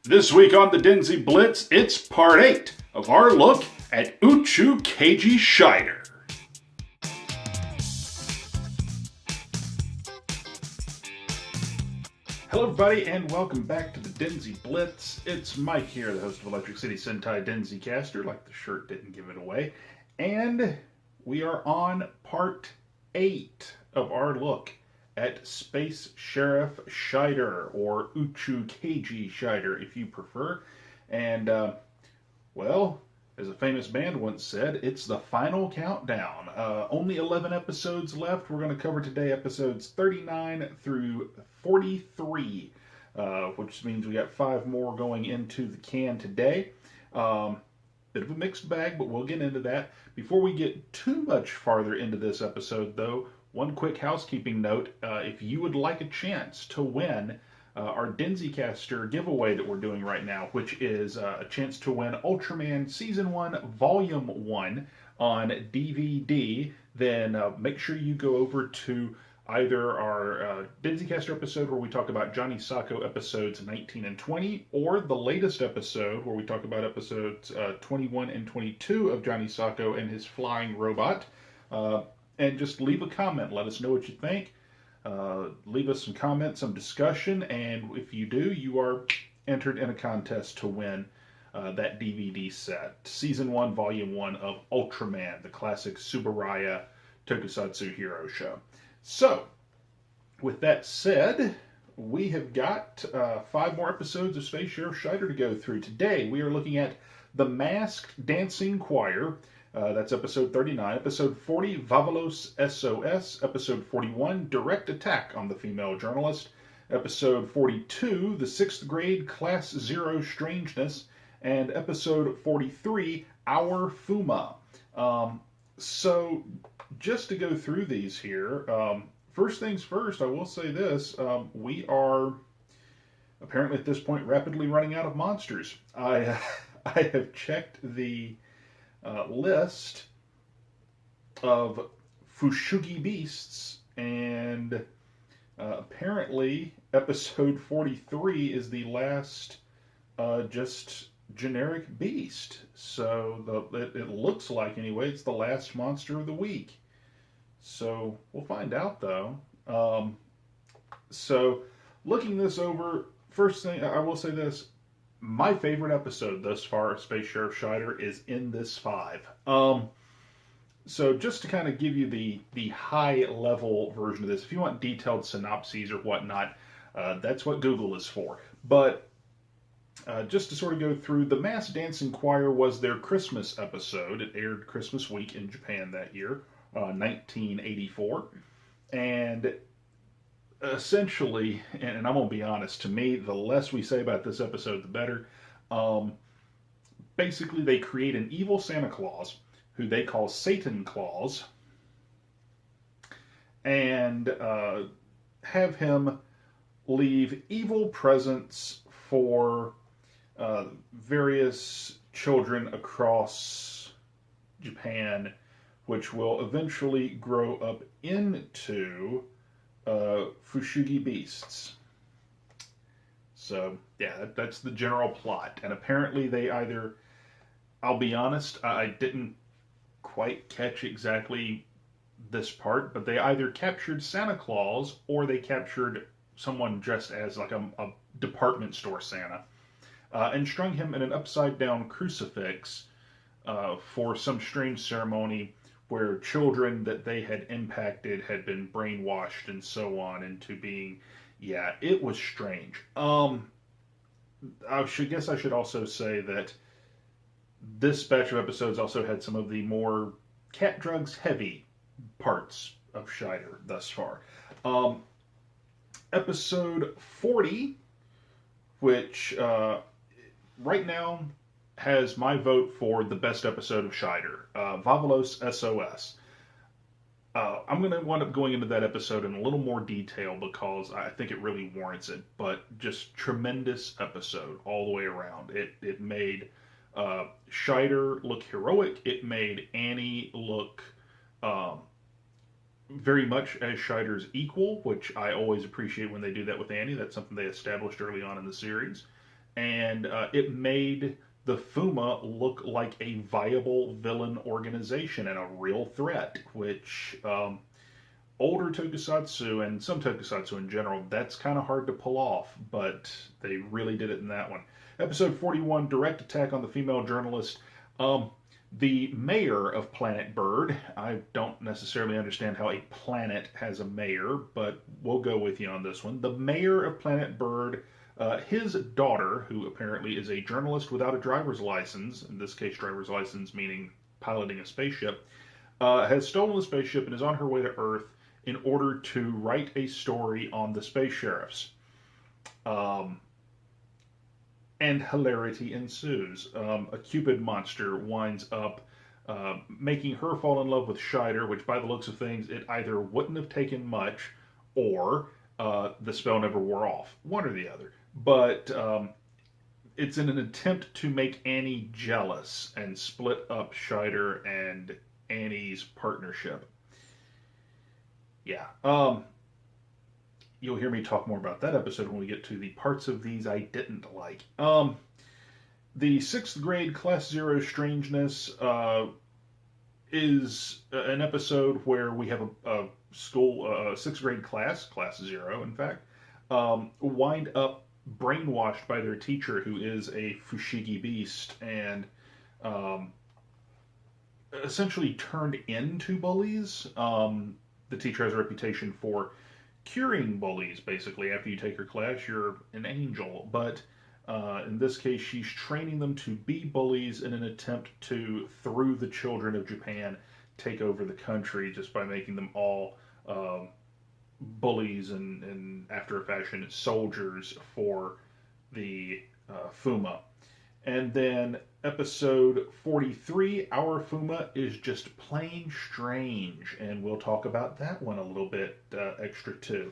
This week on the DenziBlitz, it's part 8 of our look at Uchuu Keiji Shaider. Hello everybody and welcome back to the DenziBlitz. It's Mike here, the host of Electric City Sentai DenziCaster, like the shirt didn't give it away. And we are on part 8 of our look at Space Sheriff Shaider, or Uchuu Keiji Shaider if you prefer. And, well, as a famous band once said, it's the final countdown. Only 11 episodes left. We're going to cover today episodes 39 through 43, which means we got 5 more going into the can today. Bit of a mixed bag, but we'll get into that. Before we get too much farther into this episode, though, one quick housekeeping note. If you would like a chance to win our DenziCaster giveaway that we're doing right now, which is a chance to win Ultraman Season 1, Volume 1 on DVD, then make sure you go over to either our DenziCaster episode where we talk about Johnny Sacco episodes 19 and 20, or the latest episode where we talk about episodes 21 and 22 of Johnny Sacco and his flying robot. And just leave a comment. Let us know what you think. Leave us some comments, some discussion, and if you do, you are entered in a contest to win that DVD set. Season 1, Volume 1 of Ultraman, the classic Tsuburaya Tokusatsu hero show. So, with that said, we have got 5 more episodes of Space Sheriff Shaider to go through. Today, we are looking at The Masked Dancing Choir. That's episode 39. Episode 40, Vavalos SOS. Episode 41, Direct Attack on the Female Journalist. Episode 42, The 6th Grade Class 0 Strangeness. And episode 43, Our Fuma. So, just to go through these here, first things first, I will say this. We are, apparently at this point, rapidly running out of monsters. I have checked the list of Fushugi beasts, and apparently episode 43 is the last just generic beast. So it looks like, anyway, it's the last monster of the week. So we'll find out, though. So looking this over, first thing I will say this. My favorite episode thus far of Space Sheriff Shaider is in this 5. So just to kind of give you the high-level version of this, if you want detailed synopses or whatnot, that's what Google is for. But just to sort of go through, The Masked Dancing Choir was their Christmas episode. It aired Christmas week in Japan that year, 1984. And essentially, and I'm going to be honest, to me, the less we say about this episode, the better. Basically, they create an evil Santa Claus, who they call Satan Claus, and have him leave evil presents for various children across Japan, which will eventually grow up into Fushugi beasts. So, yeah, that's the general plot. And apparently they either, I'll be honest, I didn't quite catch exactly this part, but they either captured Santa Claus or they captured someone dressed as like a department store Santa, and strung him in an upside-down crucifix for some strange ceremony where children that they had impacted had been brainwashed and so on into being, yeah, it was strange. I should also say that this batch of episodes also had some of the more cat drugs heavy parts of Shaider thus far. Episode 40, which right now has my vote for the best episode of Shaider, Vavalos SOS. I'm going to wind up going into that episode in a little more detail because I think it really warrants it, but just tremendous episode all the way around. It made Shaider look heroic. It made Annie look very much as Shaider's equal, which I always appreciate when they do that with Annie. That's something they established early on in the series. and it made the Fuma look like a viable villain organization and a real threat, which older tokusatsu and some tokusatsu in general, that's kind of hard to pull off, but they really did it in that one. Episode 41, Direct Attack on the Female Journalist. The mayor of Planet Bird, I don't necessarily understand how a planet has a mayor, but we'll go with you on this one. The mayor of Planet Bird, his daughter, who apparently is a journalist without a driver's license, in this case driver's license meaning piloting a spaceship, has stolen the spaceship and is on her way to Earth in order to write a story on the space sheriffs. And hilarity ensues. A Cupid monster winds up making her fall in love with Shaider, which by the looks of things, it either wouldn't have taken much or the spell never wore off. One or the other. But it's in an attempt to make Annie jealous and split up Shaider and Annie's partnership. Yeah. You'll hear me talk more about that episode when we get to the parts of these I didn't like. The 6th grade Class 0 Strangeness is an episode where we have a school, 6th grade class 0 in fact, wind up brainwashed by their teacher who is a Fushigi beast and essentially turned into bullies. The teacher has a reputation for curing bullies, basically. After you take her class, you're an angel. But in this case, she's training them to be bullies in an attempt to, through the children of Japan, take over the country just by making them all bullies and after a fashion, soldiers for the Fuma. And then episode 43, Our Fuma, is just plain strange. And we'll talk about that one a little bit extra too.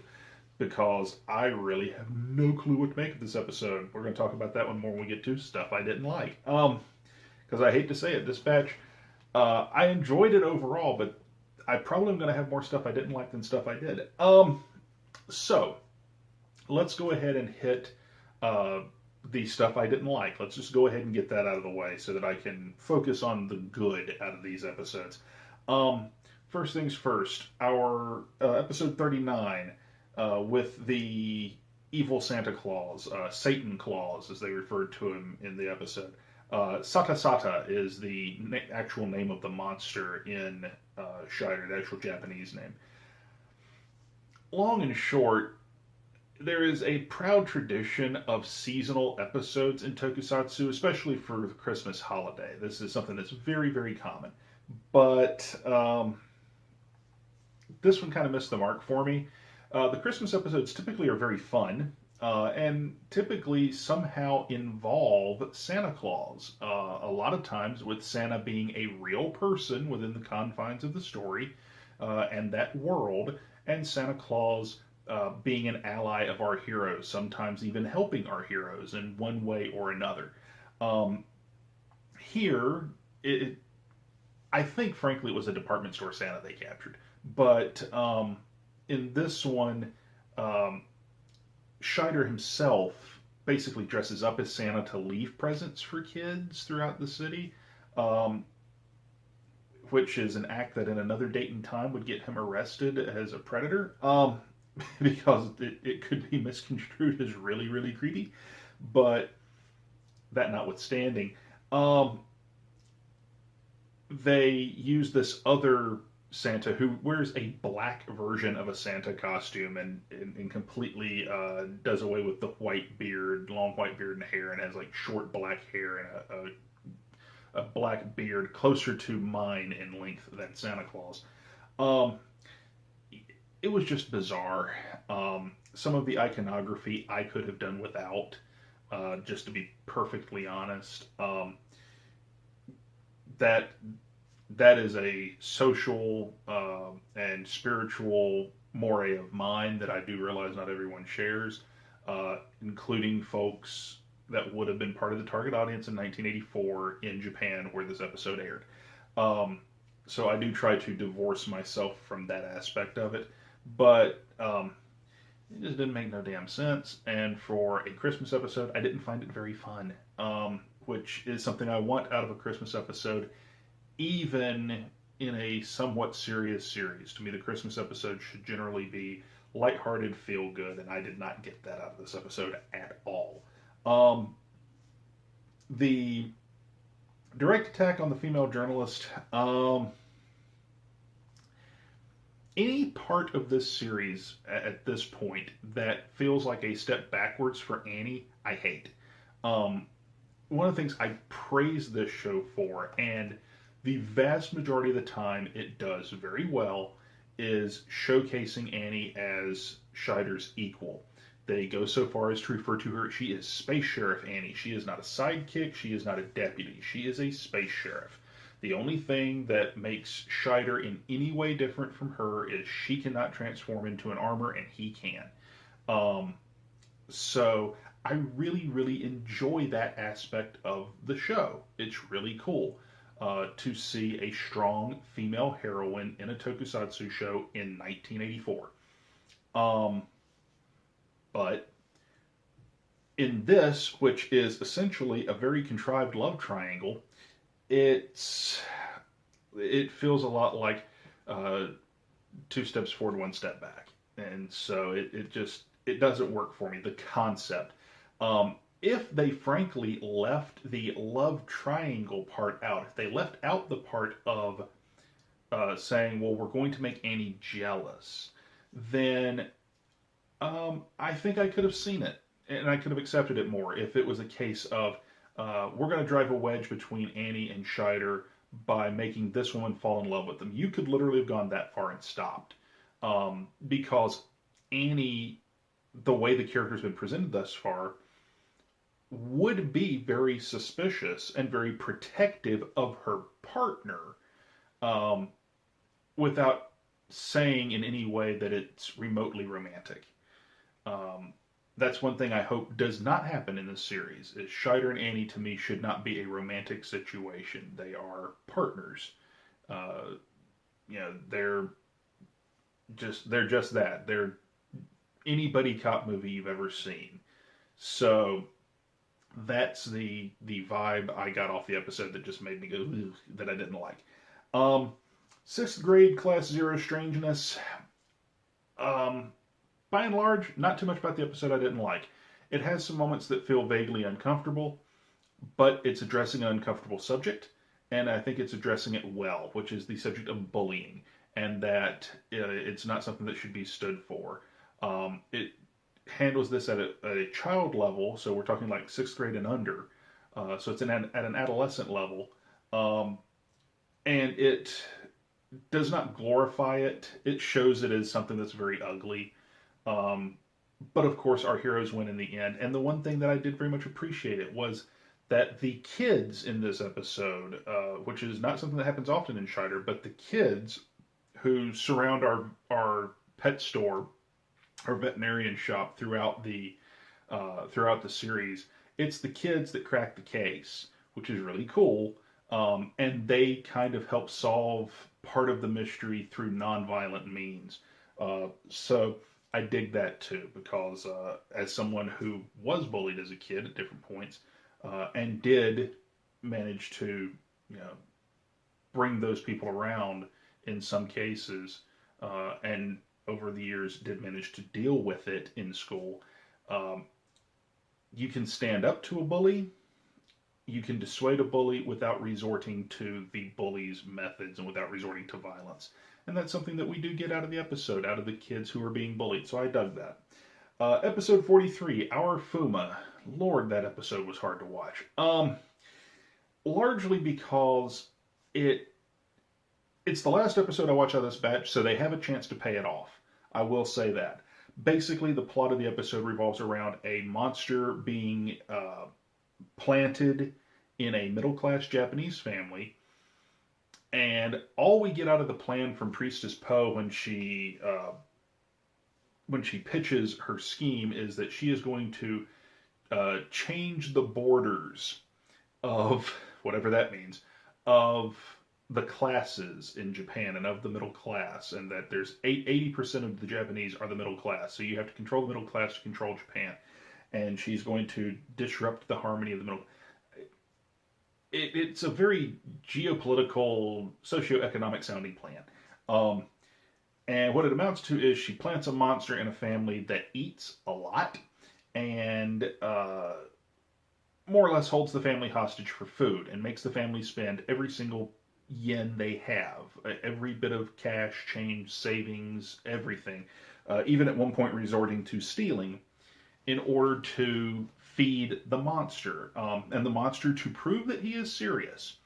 Because I really have no clue what to make of this episode. We're going to talk about that one more when we get to stuff I didn't like. Because I hate to say it, this batch, I enjoyed it overall, but I probably am going to have more stuff I didn't like than stuff I did. So, let's go ahead and hit the stuff I didn't like. Let's just go ahead and get that out of the way so that I can focus on the good out of these episodes. First things first, our episode 39 with the evil Santa Claus, Satan Claus as they referred to him in the episode. Sata Sata is the actual name of the monster in Shaider, the actual Japanese name. Long and short, there is a proud tradition of seasonal episodes in tokusatsu, especially for the Christmas holiday. This is something that's very, very common. But this one kind of missed the mark for me. The Christmas episodes typically are very fun and typically somehow involve Santa Claus. A lot of times with Santa being a real person within the confines of the story and that world, and Santa Claus being an ally of our heroes, sometimes even helping our heroes in one way or another. Here, I think, frankly, it was a department store Santa they captured. But in this one, Shaider himself basically dresses up as Santa to leave presents for kids throughout the city, which is an act that in another date and time would get him arrested as a predator. Because it could be misconstrued as really, really creepy. But that notwithstanding, they use this other Santa who wears a black version of a Santa costume and completely does away with the white beard, long white beard and hair, and has like short black hair and a black beard closer to mine in length than Santa Claus. It was just bizarre. Some of the iconography I could have done without, just to be perfectly honest. That is a social and spiritual moray of mine that I do realize not everyone shares, including folks that would have been part of the target audience in 1984 in Japan where this episode aired. So I do try to divorce myself from that aspect of it. But It just didn't make no damn sense. And for a Christmas episode, I didn't find it very fun, which is something I want out of a Christmas episode, even in a somewhat serious series. To me, the Christmas episode should generally be lighthearted, feel good, and I did not get that out of this episode at all. The direct attack on the female journalist. Any part of this series at this point that feels like a step backwards for Annie, I hate. Um, One of the things I praise this show for, and the vast majority of the time it does very well, is showcasing Annie as Scheider's equal. They go so far as to refer to her, she is Space Sheriff Annie. She is not a sidekick, she is not a deputy, she is a Space Sheriff. The only thing that makes Shaider in any way different from her is she cannot transform into an armor and he can. Um, so I really, really enjoy that aspect of the show. It's really cool to see a strong female heroine in a tokusatsu show in 1984. Um, but in this, which is essentially a very contrived love triangle, it's it feels a lot like uh, two steps forward, one step back, and so it doesn't work for me. The concept, if they frankly left the love triangle part out, if they left out the part of saying, "Well, we're going to make Annie jealous," then I think I could have seen it and I could have accepted it more if it was a case of we're going to drive a wedge between Annie and Scheider by making this woman fall in love with them. You could literally have gone that far and stopped. Because Annie, the way the character's been presented thus far, would be very suspicious and very protective of her partner um, without saying in any way that it's remotely romantic. Um, that's one thing I hope does not happen in this series. Is Scheider and Annie to me should not be a romantic situation. They are partners. Uh, they're just that. They're any buddy cop movie you've ever seen. So that's the vibe I got off the episode that just made me go that I didn't like. Um, Sixth grade class zero strangeness. Um, by and large, not too much about the episode I didn't like. It has some moments that feel vaguely uncomfortable, but it's addressing an uncomfortable subject, and I think it's addressing it well, which is the subject of bullying, and that it's not something that should be stood for. It handles this at a child level, so we're talking like sixth grade and under, so it's at an adolescent level, um, and it does not glorify it. It shows it as something that's very ugly. Um, but of course, our heroes win in the end. And the one thing that I did very much appreciate it was that the kids in this episode, which is not something that happens often in Shaider, but the kids who surround our pet store, our veterinarian shop throughout the series, it's the kids that crack the case, which is really cool. And they kind of help solve part of the mystery through nonviolent means. So I dig that too, because as someone who was bullied as a kid at different points, and did manage to, you know, bring those people around in some cases, and over the years did manage to deal with it in school. Um, you can stand up to a bully, you can dissuade a bully without resorting to the bully's methods and without resorting to violence. And that's something that we do get out of the episode, out of the kids who are being bullied. So I dug that. Episode 43, Our Fuma. Lord, that episode was hard to watch. Largely because it's the last episode I watch out of this batch, so they have a chance to pay it off. I will say that. Basically, the plot of the episode revolves around a monster being planted in a middle-class Japanese family, and all we get out of the plan from Priestess Poe when she pitches her scheme is that she is going to change the borders of whatever that means of the classes in Japan and of the middle class, and that there's 80% of the Japanese are the middle class. So you have to control the middle class to control Japan. And she's going to disrupt the harmony of the middle. It's a very geopolitical, socioeconomic sounding plan. Um, and what it amounts to is she plants a monster in a family that eats a lot and more or less holds the family hostage for food and makes the family spend every single yen they have, every bit of cash, change, savings, everything, even at one point resorting to stealing in order to feed the monster. And the monster, to prove that he is serious.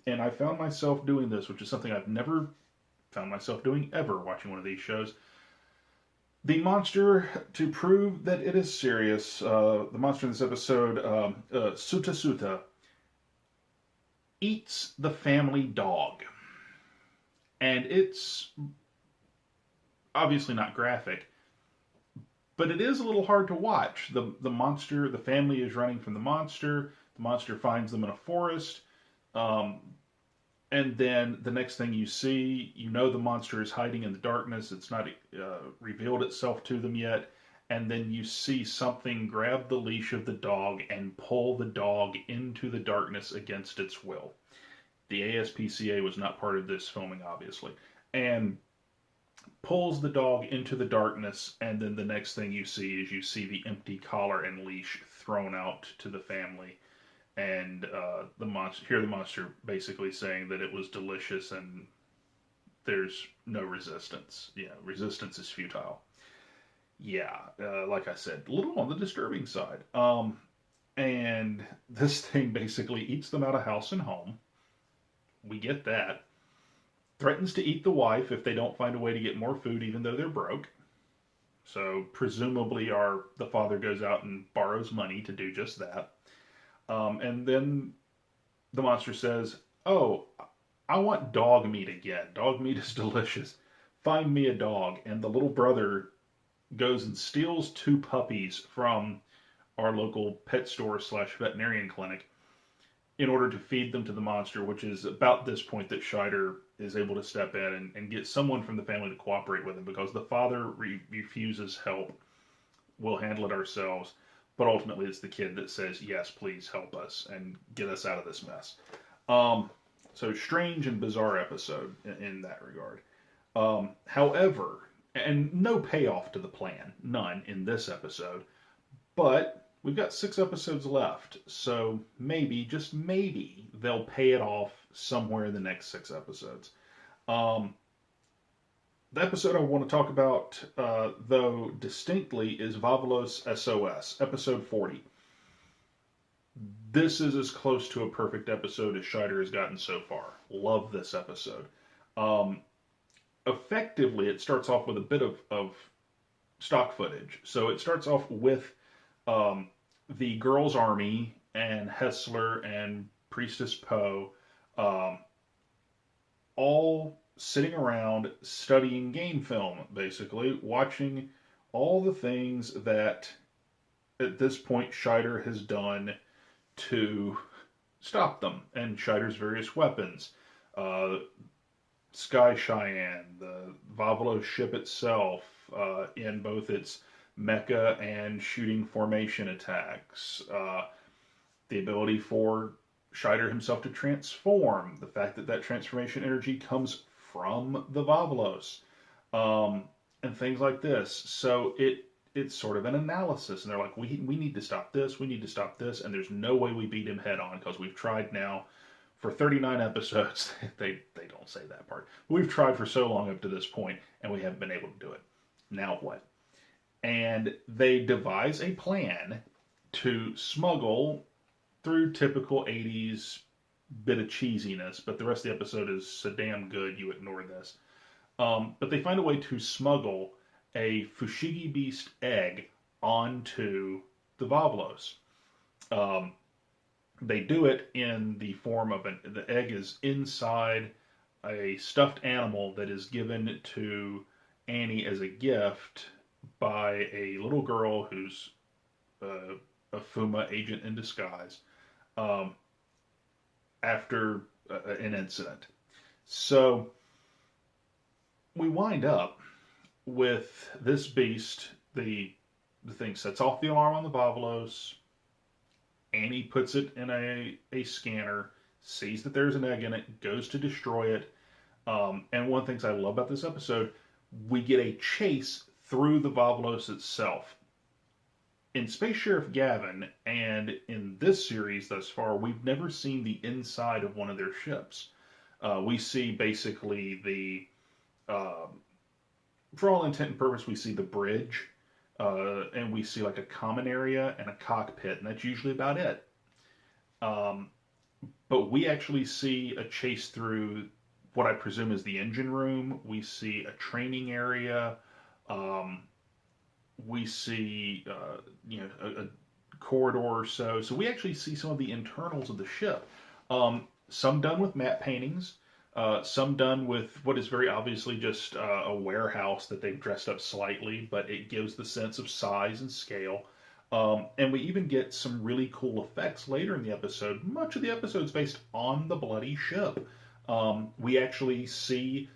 And I found myself doing this, which is something I've never found myself doing ever watching one of these shows. The monster, to prove that it is serious, the monster in this episode, Suta Suta, eats the family dog. And it's obviously not graphic, but it is a little hard to watch. The monster, the family is running from the monster. The monster finds them in a forest. And then the next thing you see, you know the monster is hiding in the darkness. It's not revealed itself to them yet. And then you see something grab the leash of the dog and pull the dog into the darkness against its will. The ASPCA was not part of this filming, obviously. And pulls the dog into the darkness, and then the next thing you see is you see the empty collar and leash thrown out to the family. And the monster basically saying that it was delicious and there's no resistance. Resistance is futile. Yeah, like I said, a little on the disturbing side. And this thing basically eats them out of house and home. We get that. Threatens to eat the wife if they don't find a way to get more food, even though they're broke. So presumably the father goes out and borrows money to do just that. And then the monster says, "Oh, I want dog meat again. Dog meat is delicious. Find me a dog." And the little brother goes and steals 2 puppies from our local pet store / veterinarian clinic in order to feed them to the monster, which is about this point that Shaider is able to step in and get someone from the family to cooperate with him, because the father refuses help. We'll handle it ourselves. But ultimately, it's the kid that says, "Yes, please help us and get us out of this mess." So strange and bizarre episode in that regard. However, and no payoff to the plan, none in this episode. But we've got 6 episodes left, so maybe, just maybe, they'll pay it off somewhere in the next 6 episodes. The episode I want to talk about, though, distinctly is Vavalos SOS, episode 40. This is as close to a perfect episode as Shaider has gotten so far. Love this episode. Effectively, it starts off with a bit of stock footage. So it starts off with the girls' army and Hessler and Priestess Poe all sitting around studying game film, basically, watching all the things that at this point Shaider has done to stop them, and Scheider's various weapons. Sky Cheyenne, the Vavalo ship itself, in both its mecha and shooting formation attacks, the ability for Shaider himself to transform, the fact that transformation energy comes from the Vavalos, and things like this. So it's sort of an analysis, and they're like, we need to stop this, we need to stop this, and there's no way we beat him head on, because we've tried now for 39 episodes. They don't say that part. We've tried for so long up to this point, and we haven't been able to do it. Now what? And they devise a plan to smuggle, through typical 80s bit of cheesiness, but the rest of the episode is so damn good you ignore this. But they find a way to smuggle a Fushigi Beast egg onto the Vavalos. They do it in the form of the egg is inside a stuffed animal that is given to Annie as a gift by a little girl who's a Fuma agent in disguise, after an incident. So we wind up with this beast. The thing sets off the alarm on the Vovelos. Annie puts it in a scanner, sees that there's an egg in it, goes to destroy it. And one of the things I love about this episode, we get a chase through the Vovelos itself. In Space Sheriff Gavin, and in this series thus far, we've never seen the inside of one of their ships. We see basically for all intent and purpose, we see the bridge, and we see like a common area and a cockpit, and that's usually about it. But we actually see a chase through what I presume is the engine room. We see a training area. We see, a corridor or so. So we actually see some of the internals of the ship. Some done with matte paintings. Some done with what is very obviously just a warehouse that they've dressed up slightly, but it gives the sense of size and scale. And we even get some really cool effects later in the episode. Much of the episode is based on the bloody ship. We actually see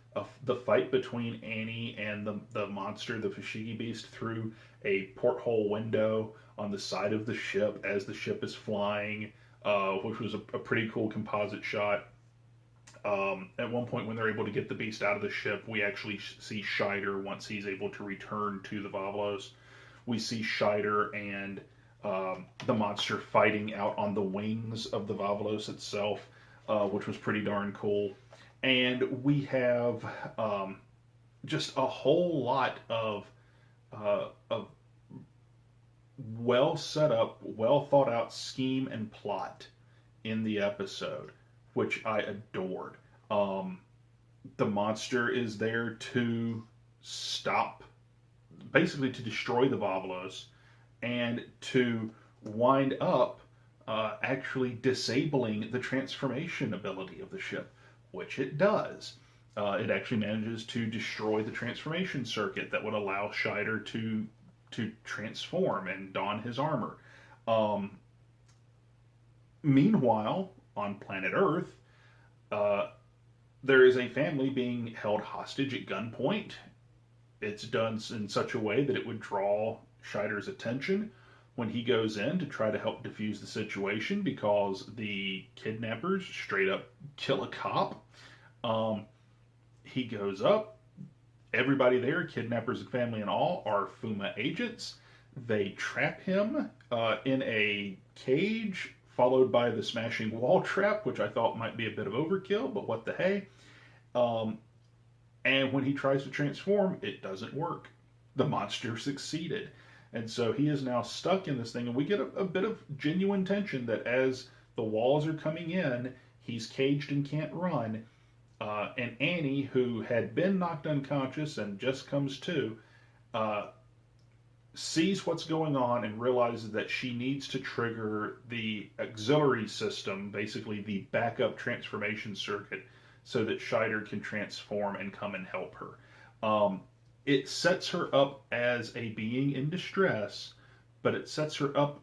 the fight between Annie and the monster, the Fushigi Beast, through a porthole window on the side of the ship as the ship is flying, which was a pretty cool composite shot. At one point, when they're able to get the beast out of the ship, we actually see Shaider once he's able to return to the Vovelos. We see Shaider and the monster fighting out on the wings of the Vovelos itself, which was pretty darn cool. And we have just a whole lot of well set up, well thought out scheme and plot in the episode, which I adored. The monster is there to stop, basically to destroy the Vovelos, and to wind up actually disabling the transformation ability of the ship, which it does. It actually manages to destroy the transformation circuit that would allow Shaider to transform and don his armor. Meanwhile, on planet Earth, there is a family being held hostage at gunpoint. It's done in such a way that it would draw Scheider's attention when he goes in to try to help defuse the situation, because the kidnappers straight up kill a cop. He goes up. Everybody there, kidnappers and family and all, are Fuma agents. They trap him in a cage, followed by the smashing wall trap, which I thought might be a bit of overkill, but what the hey. And when he tries to transform, it doesn't work. The monster succeeded. And so he is now stuck in this thing, and we get a bit of genuine tension that as the walls are coming in, he's caged and can't run. And Annie, who had been knocked unconscious and just comes to, sees what's going on and realizes that she needs to trigger the auxiliary system, basically the backup transformation circuit, so that Shaider can transform and come and help her. It sets her up as a being in distress, but it sets her up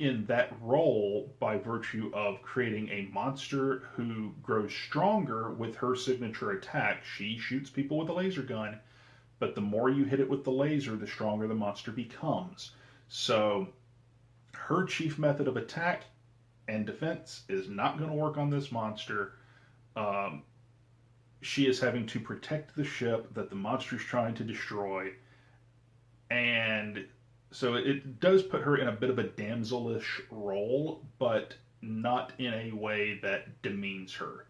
in that role by virtue of creating a monster who grows stronger with her signature attack. She shoots people with a laser gun, but the more you hit it with the laser, the stronger the monster becomes. So her chief method of attack and defense is not going to work on this monster. She is having to protect the ship that the monster is trying to destroy. And so it does put her in a bit of a damselish role, but not in a way that demeans her.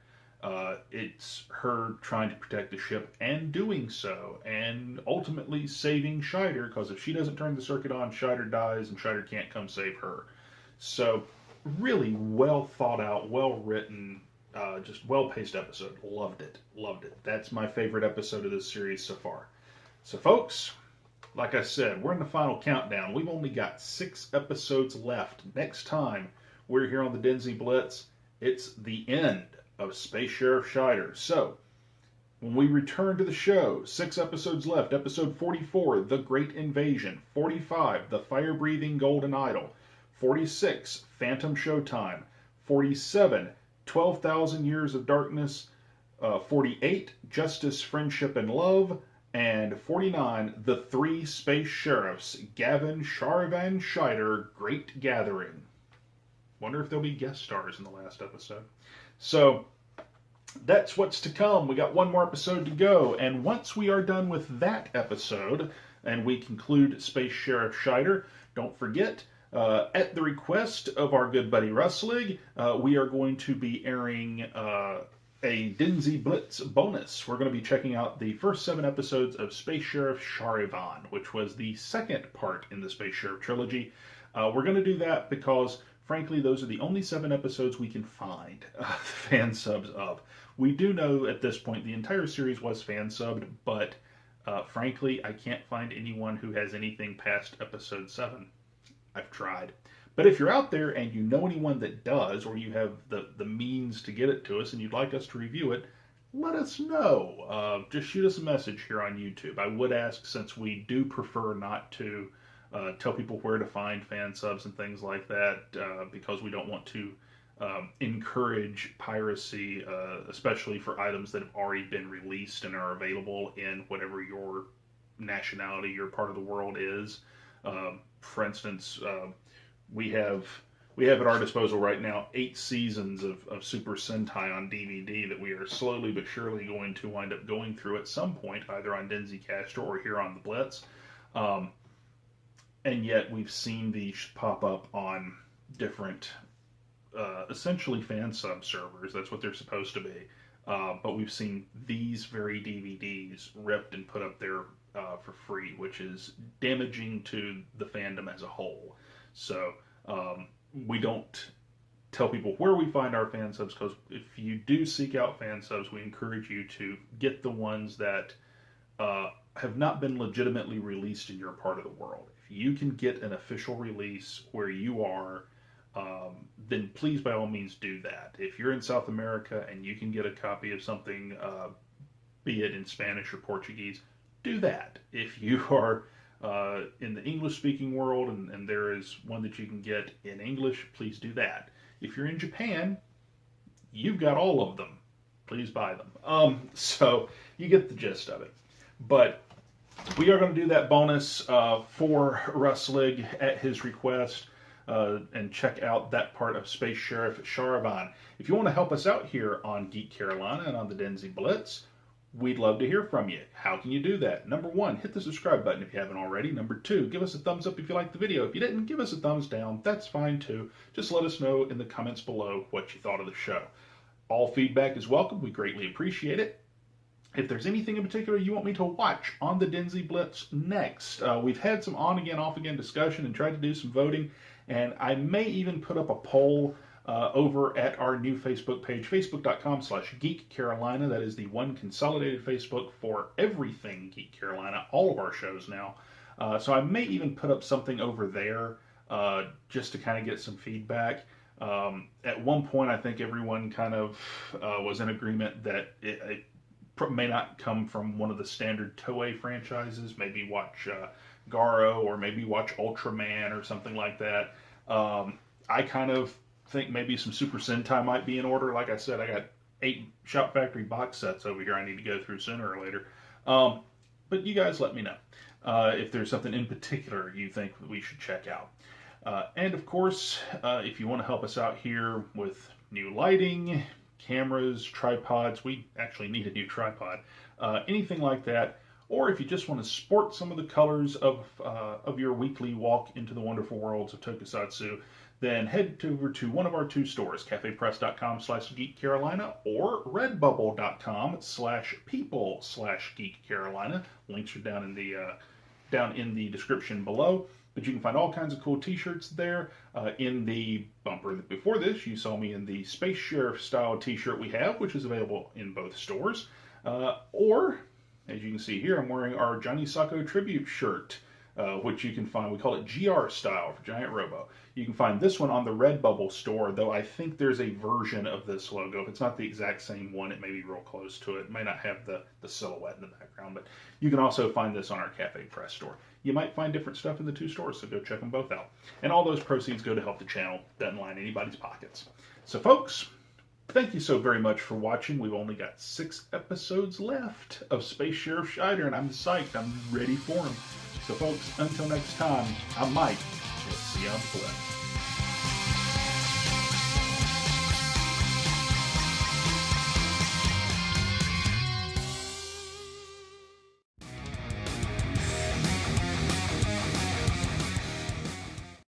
It's her trying to protect the ship and doing so, and ultimately saving Shaider, because if she doesn't turn the circuit on, Shaider dies and Shaider can't come save her. So really well thought out, well written, just well-paced episode. Loved it. That's my favorite episode of this series so far. So folks, like I said, we're in the final countdown. We've only got 6 episodes left. Next time we're here on the DenziBlitz, it's the end of Space Sheriff Shaider. So, when we return to the show, 6 episodes left. Episode 44, The Great Invasion. 45, The Fire-Breathing Golden Idol. 46, Phantom Showtime. 47, 12,000 Years of Darkness. 48, Justice, Friendship, and Love, and 49, The Three Space Sheriffs, Gavin, Sharivan, Shaider, Great Gathering. Wonder if there'll be guest stars in the last episode. So, that's what's to come. We got one more episode to go, and once we are done with that episode, and we conclude Space Sheriff Shaider, don't forget, at the request of our good buddy Ruslig, we are going to be airing a DenziBlitz bonus. We're going to be checking out the first 7 episodes of Space Sheriff Sharivan, which was the second part in the Space Sheriff trilogy. We're going to do that because, frankly, those are the only 7 episodes we can find fan subs of. We do know at this point the entire series was fan subbed, but frankly, I can't find anyone who has anything past episode 7. I've tried. But if you're out there and you know anyone that does, or you have the means to get it to us and you'd like us to review it, let us know. Just shoot us a message here on YouTube. I would ask, since we do prefer not to tell people where to find fan subs and things like that, because we don't want to encourage piracy, especially for items that have already been released and are available in whatever your nationality, your part of the world is. For instance, we have at our disposal right now 8 seasons of Super Sentai on DVD that we are slowly but surely going to wind up going through at some point, either on DenziCaster or here on the Blitz. And yet we've seen these pop up on different essentially fan sub servers. That's what they're supposed to be. But we've seen these very DVDs ripped and put up there for free, which is damaging to the fandom as a whole. So we don't tell people where we find our fan subs, because if you do seek out fan subs, we encourage you to get the ones that have not been legitimately released in your part of the world. If you can get an official release where you are, then please, by all means, do that. If you're in South America and you can get a copy of something, be it in Spanish or Portuguese, do that. If you are in the English-speaking world and there is one that you can get in English, please do that. If you're in Japan, you've got all of them. Please buy them. So you get the gist of it. But we are going to do that bonus for Ruslig at his request. And check out that part of Space Sheriff Sharivan. If you want to help us out here on Geek Carolina and on the DenziBlitz, we'd love to hear from you. How can you do that? Number 1, hit the subscribe button if you haven't already. Number 2, give us a thumbs up if you liked the video. If you didn't, give us a thumbs down. That's fine too. Just let us know in the comments below what you thought of the show. All feedback is welcome. We greatly appreciate it. If there's anything in particular you want me to watch on the DenziBlitz next, we've had some on-again, off-again discussion and tried to do some voting. And I may even put up a poll over at our new Facebook page, facebook.com/Geek Carolina. That is the one consolidated Facebook for everything Geek Carolina, all of our shows now. So I may even put up something over there just to kind of get some feedback. At one point, I think everyone kind of was in agreement that it may not come from one of the standard Toei franchises. Maybe watch Garo, or maybe watch Ultraman or something like that. I kind of think maybe some Super Sentai might be in order. Like I said, I got 8 Shout Factory box sets over here I need to go through sooner or later. But you guys let me know if there's something in particular you think we should check out. And of course, if you want to help us out here with new lighting, cameras, tripods, we actually need a new tripod, anything like that. Or if you just want to sport some of the colors of your weekly walk into the wonderful worlds of Tokusatsu, then head over to one of our 2 stores, cafepress.com/GeekCarolina or redbubble.com/people/GeekCarolina. Links are down in the description below. But you can find all kinds of cool t-shirts there. In the bumper before this, you saw me in the Space Sheriff style t-shirt we have, which is available in both stores. Or, as you can see here, I'm wearing our Johnny Sacco tribute shirt, which you can find, we call it GR style for Giant Robo. You can find this one on the Redbubble store, though I think there's a version of this logo. If it's not the exact same one, it may be real close to it. It may not have the silhouette in the background, but you can also find this on our Cafe Press store. You might find different stuff in the 2 stores, so go check them both out. And all those proceeds go to help the channel. Doesn't line anybody's pockets. So folks, Thank you so very much for watching. We've only got 6 episodes left of Space Sheriff Shaider, and I'm psyched. I'm ready for him. So folks, until next time, I'm Mike. We'll see you on the flip.